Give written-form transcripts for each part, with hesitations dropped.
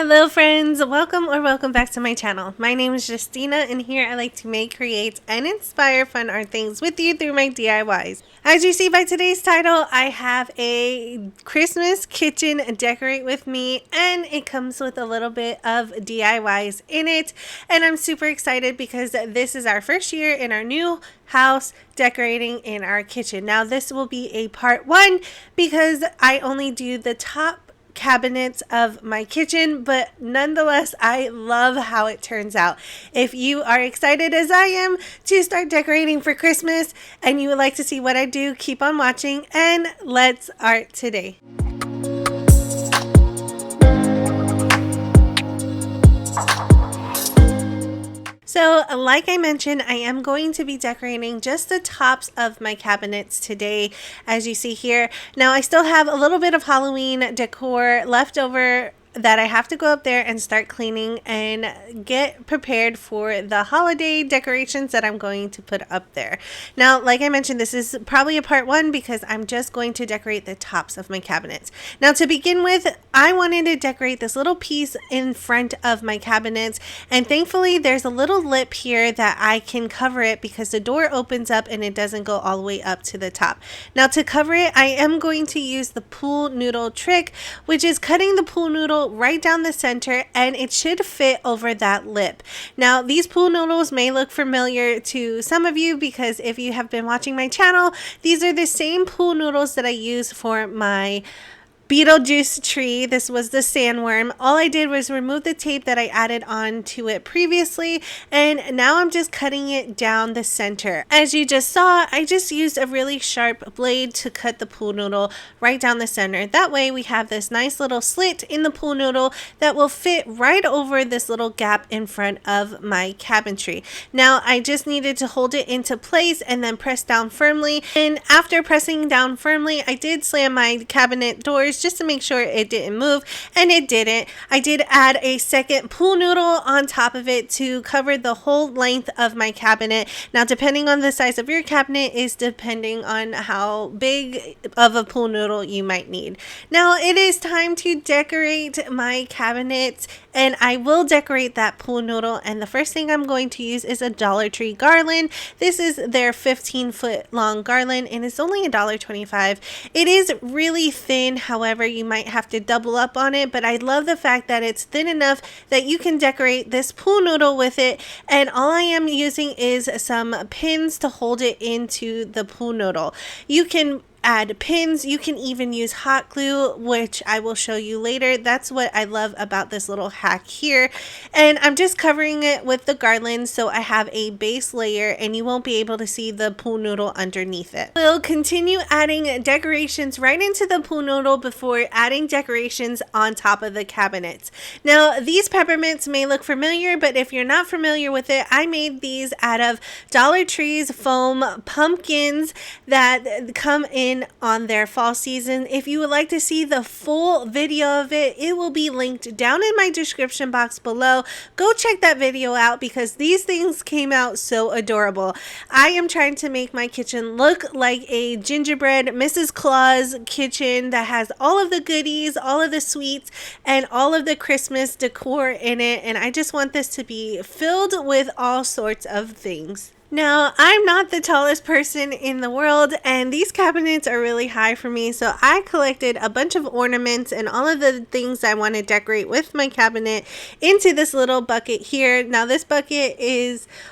Hello friends, welcome back to my channel. My name is Justina and here I like to make, create, and inspire fun art things with you through my DIYs. As you see by today's title, I have a Christmas kitchen decorate with me and it comes with a little bit of DIYs in it, and I'm super excited because this is our first year in our new house decorating in our kitchen. Now this will be a part 1 because I only do the top cabinets of my kitchen, but nonetheless I love how it turns out. If you are excited as I am to start decorating for Christmas and you would like to see what I do, keep on watching and let's art today. So like I mentioned, I am going to be decorating just the tops of my cabinets today, as you see here. Now I still have a little bit of Halloween decor left over that I have to go up there and start cleaning and get prepared for the holiday decorations that I'm going to put up there. Now, like I mentioned, this is probably a part 1 because I'm just going to decorate the tops of my cabinets. Now, to begin with, I wanted to decorate this little piece in front of my cabinets, and thankfully there's a little lip here that I can cover it because the door opens up and it doesn't go all the way up to the top. Now, to cover it, I am going to use the pool noodle trick, which is cutting the pool noodle right down the center, and it should fit over that lip. Now these pool noodles may look familiar to some of you because if you have been watching my channel, these are the same pool noodles that I use for my Beetlejuice tree. This was the sandworm. All I did was remove the tape that I added on to it previously, and now I'm just cutting it down the center. As you just saw, I just used a really sharp blade to cut the pool noodle right down the center. That way we have this nice little slit in the pool noodle that will fit right over this little gap in front of my cabinetry. Now I just needed to hold it into place and then press down firmly, and after pressing down firmly, I did slam my cabinet doors just to make sure it didn't move, and it didn't. I did add a second pool noodle on top of it to cover the whole length of my cabinet. Now depending on the size of your cabinet is depending on how big of a pool noodle you might need. Now it is time to decorate my cabinets, and I will decorate that pool noodle, and the first thing I'm going to use is a Dollar Tree garland. This is their 15-foot long garland and it's only $1.25. It is really thin, however you might have to double up on it, but I love the fact that it's thin enough that you can decorate this pool noodle with it, and all I am using is some pins to hold it into the pool noodle. You can add pins, you can even use hot glue, which I will show you later. That's what I love about this little hack here, and I'm just covering it with the garland so I have a base layer and you won't be able to see the pool noodle underneath it. We'll continue adding decorations right into the pool noodle before adding decorations on top of the cabinets. Now these peppermints may look familiar, but if you're not familiar with it, I made these out of Dollar Tree's foam pumpkins that come in on their fall season. If you would like to see the full video of it, it will be linked down in my description box below. Go check that video out because these things came out so adorable. I am trying to make my kitchen look like a gingerbread Mrs. Claus kitchen that has all of the goodies, all of the sweets, and all of the Christmas decor in it, and I just want this to be filled with all sorts of things. Now, I'm not the tallest person in the world, and these cabinets are really high for me, so I collected a bunch of ornaments and all of the things I want to decorate with my cabinet into this little bucket here. Now, this bucket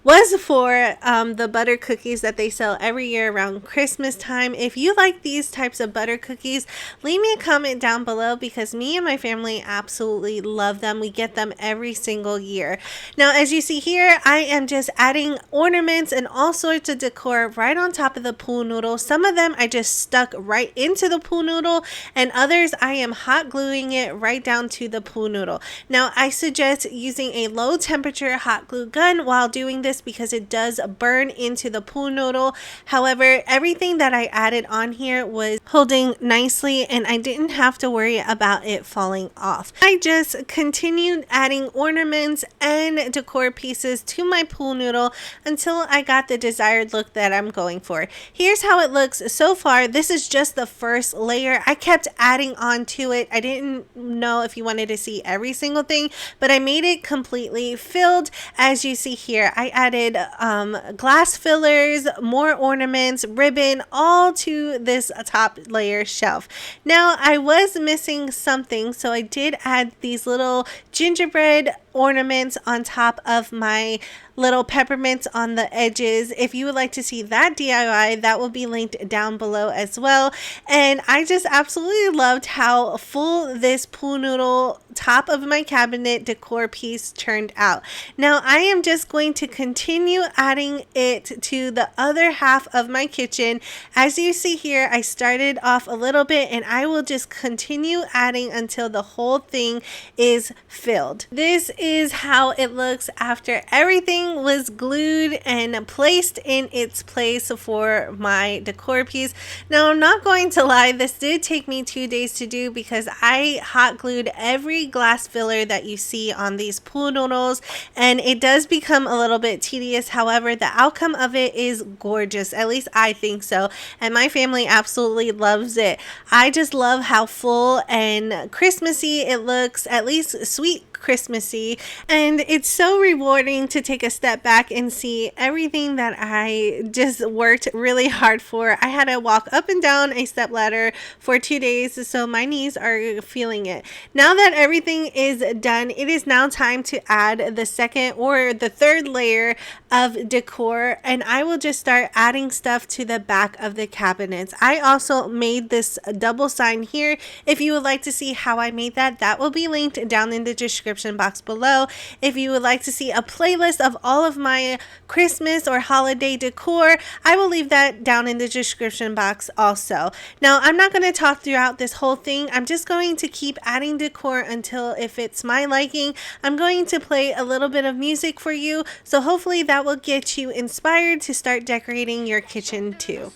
was for the butter cookies that they sell every year around Christmas time. If you like these types of butter cookies, leave me a comment down below because me and my family absolutely love them. We get them every single year. Now, as you see here, I am just adding ornaments and all sorts of decor right on top of the pool noodle. Some of them I just stuck right into the pool noodle, and others I am hot gluing it right down to the pool noodle. Now I suggest using a low temperature hot glue gun while doing this because it does burn into the pool noodle. However, everything that I added on here was holding nicely and I didn't have to worry about it falling off. I just continued adding ornaments and decor pieces to my pool noodle until I got the desired look that I'm going for. Here's how it looks so far. This is just the first layer. I kept adding on to it. I didn't know if you wanted to see every single thing, but I made it completely filled. As you see here, I added glass fillers, more ornaments, ribbon, all to this top layer shelf. Now I was missing something, so I did add these little gingerbread ornaments on top of my little peppermints on the edges. If you would like to see that DIY, that will be linked down below as well. And I just absolutely loved how full this pool noodle top of my cabinet decor piece turned out. Now I am just going to continue adding it to the other half of my kitchen. As you see here, I started off a little bit and I will just continue adding until the whole thing is filled. This is how it looks after everything was glued and placed in its place for my decor piece. Now I'm not going to lie, this did take me 2 days to do because I hot glued every glass filler that you see on these pool noodles, and it does become a little bit tedious. However, the outcome of it is gorgeous. At least I think so, and my family absolutely loves it. I just love how full and Christmassy it looks, at least sweet Christmassy, and it's so rewarding to take a step back and see everything that I just worked really hard for. I had to walk up and down a step ladder for 2 days, so my knees are feeling it. Now that everything is done, it is now time to add the second or the third layer of decor, and I will just start adding stuff to the back of the cabinets. I also made this double sign here. If you would like to see how I made that, that will be linked down in the description box below. If you would like to see a playlist of all of my Christmas or holiday decor, I will leave that down in the description box also. Now I'm not going to talk throughout this whole thing. I'm just going to keep adding decor until if it's my liking. I'm going to play a little bit of music for you, so hopefully that will get you inspired to start decorating your kitchen too.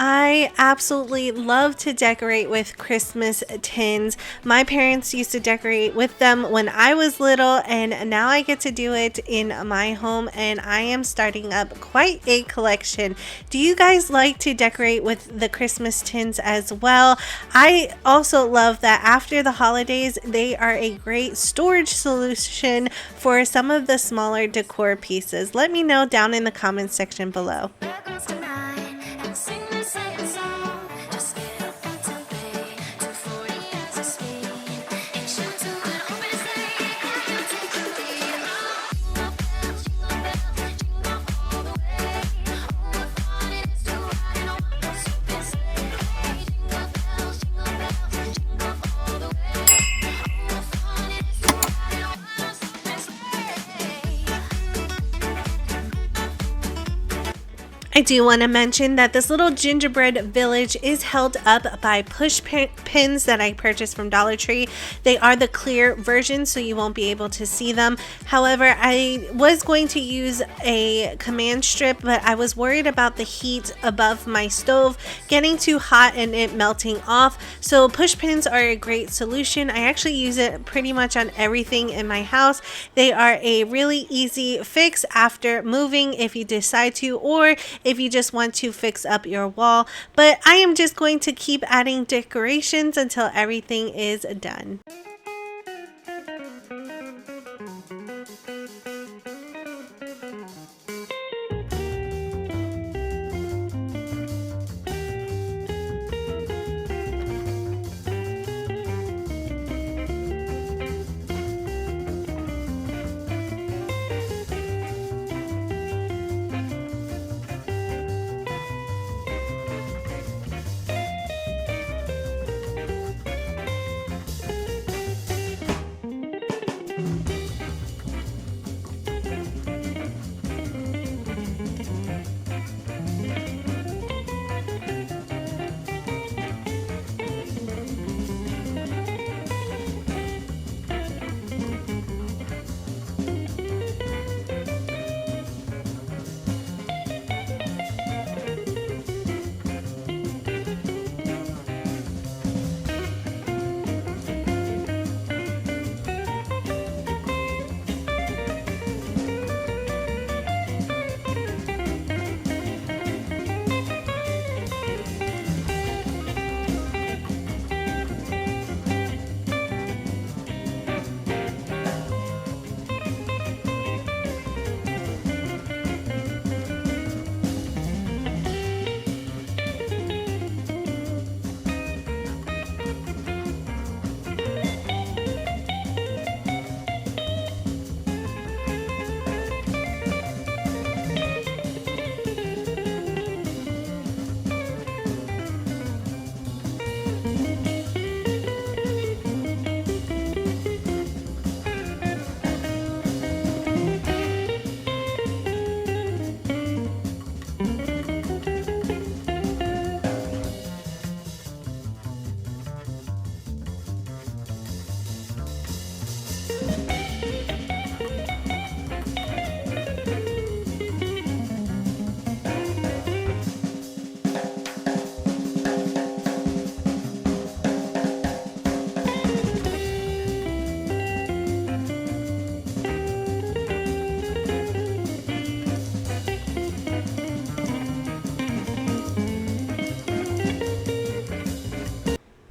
I absolutely love to decorate with Christmas tins. My parents used to decorate with them when I was little, and now I get to do it in my home, and I am starting up quite a collection. Do you guys like to decorate with the Christmas tins as well? I also love that after the holidays, they are a great storage solution for some of the smaller decor pieces. Let me know down in the comments section below. I do want to mention that this little gingerbread village is held up by push pins that I purchased from Dollar Tree. They are the clear version, so you won't be able to see them. However, I was going to use a command strip, but I was worried about the heat above my stove getting too hot and it melting off. So push pins are a great solution. I actually use it pretty much on everything in my house. They are a really easy fix after moving if you decide to, or if you just want to fix up your wall. But I am just going to keep adding decorations until everything is done.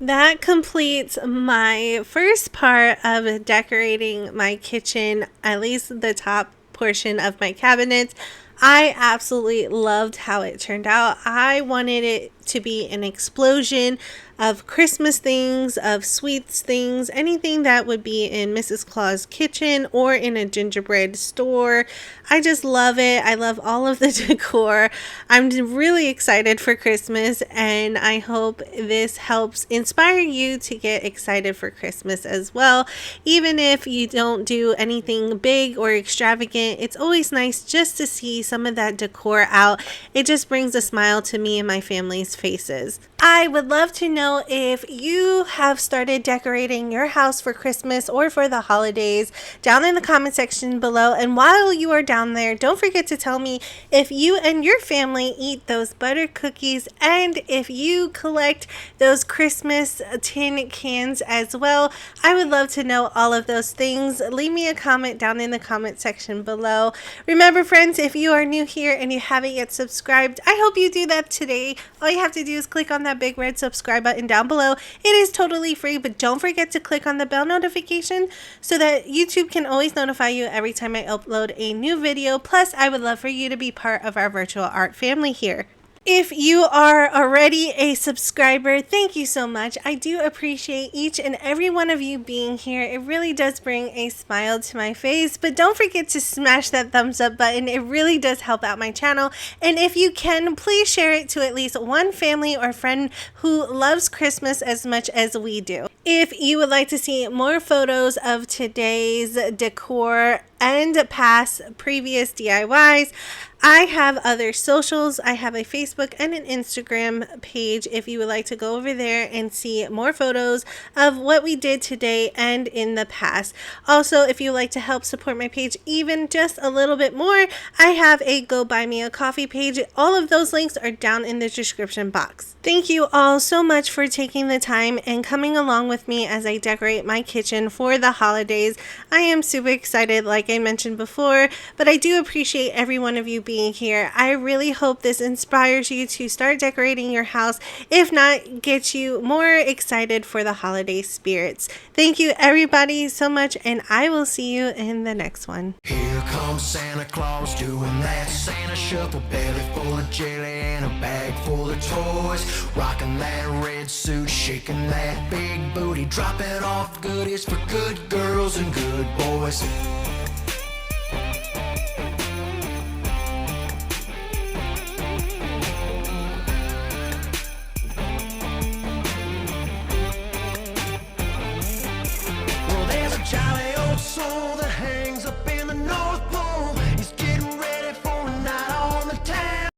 That completes my first part of decorating my kitchen, at least the top portion of my cabinets. I absolutely loved how it turned out. I wanted it to be an explosion of Christmas things, of sweets things, anything that would be in Mrs. Claus' kitchen or in a gingerbread store. I just love it. I love all of the decor. I'm really excited for Christmas, and I hope this helps inspire you to get excited for Christmas as well. Even if you don't do anything big or extravagant, it's always nice just to see some of that decor out. It just brings a smile to me and my family's faces. I would love to know if you have started decorating your house for Christmas or for the holidays down in the comment section below. And while you are down there, don't forget to tell me if you and your family eat those butter cookies and if you collect those Christmas tin cans as well. I would love to know all of those things. Leave me a comment down in the comment section below. Remember, friends, if you are new here and you haven't yet subscribed, I hope you do that today. All you have to do is click on that big red subscribe button down below. It is totally free, but don't forget to click on the bell notification so that YouTube can always notify you every time I upload a new video. Plus, I would love for you to be part of our virtual art family here. If you are already a subscriber, thank you so much. I do appreciate each and every one of you being here. It really does bring a smile to my face. But don't forget to smash that thumbs up button. It really does help out my channel. And if you can, please share it to at least one family or friend who loves Christmas as much as we do. If you would like to see more photos of today's decor and past previous DIYs, I have other socials. I have a Facebook and an Instagram page if you would like to go over there and see more photos of what we did today and in the past. Also, if you would like to help support my page even just a little bit more, I have a Go Buy Me a Coffee page. All of those links are down in the description box. Thank you all so much for taking the time and coming along with me as I decorate my kitchen for the holidays. I am super excited, like I mentioned before, but I do appreciate every one of you being here. I really hope this inspires you to start decorating your house, if not, get you more excited for the holiday spirits. Thank you everybody so much, and I will see you in the next one. Here comes Santa Claus doing that Santa shuffle, belly full of jelly and a bag full of toys, rocking that red suit, shaking that big booty, dropping off goodies for good girls and good boys. Well, there's a jolly old soul that hangs